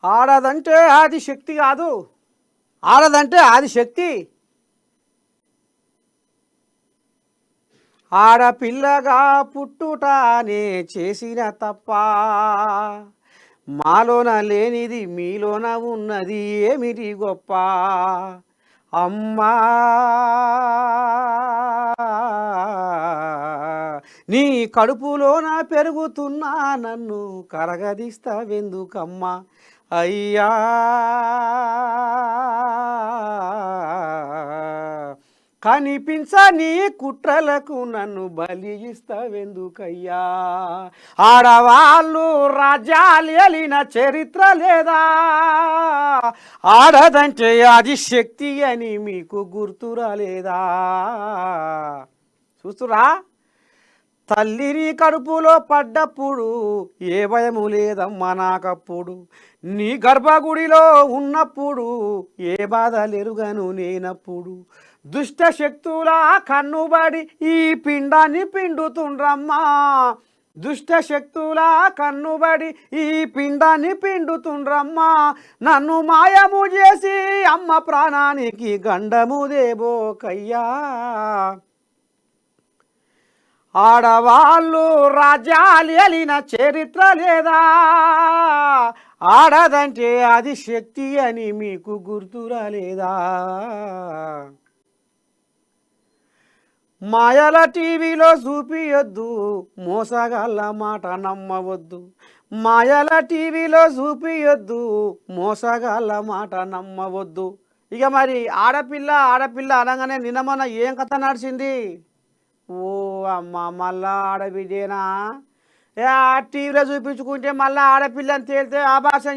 ఆడదంటే ఆది శక్తి కాదు. ఆడదంటే ఆది శక్తి. ఆడపిల్లగా పుట్టుటానే చేసిన తప్ప. మాలోన లేనిది మీలోన ఉన్నది ఏమిటి గొప్ప. అమ్మా నీ కడుపులోన పెరుగుతున్నా నన్ను కరగదీస్తావెందుకమ్మా. అయ్యా కనిపించని కుట్రలకు నన్ను బలి ఇస్తావెందుకయ్యా. ఆడవాళ్ళు రాజ్యాలు ఏలిన చరిత్ర లేదా. ఆడదంటే అది శక్తి అని మీకు గుర్తురాలేదా. చూస్తురా, తల్లిని కడుపులో పడ్డప్పుడు ఏ భయము లేదమ్మా నాకప్పుడు. నీ గర్భగుడిలో ఉన్నప్పుడు ఏ బాధ లేరుగను నేనప్పుడు. దుష్ట శక్తుల కన్నుబడి ఈ పిండాన్ని పిండుతుండ్రమ్మా. దుష్ట శక్తుల కన్నుబడి ఈ పిండాన్ని పిండుతుండ్రమ్మా. నన్ను మాయము చేసి అమ్మ ప్రాణానికి గండము దేబోకయ్యా. ఆడవాళ్ళు రాజ్యాలు ఏలిన చరిత్ర లేదా. ఆడదంటే అది శక్తి అని మీకు గుర్తురాలేదా. మాయల టీవీలో చూపియొద్దు, మోసగాళ్ళ మాట నమ్మవద్దు. మాయల టీవీలో చూపియొద్దు, మోసగాళ్ళ మాట నమ్మవద్దు. ఇక మరి ఆడపిల్ల ఆడపిల్ల అనగానే నిన్నమన్న ఏం కథ నడిచింది. ఓ అమ్మ, మళ్ళా ఆడబిడ్డేనా. టీవీలో చూపించుకుంటే మళ్ళీ ఆడపిల్లని తేలితే ఆభాసం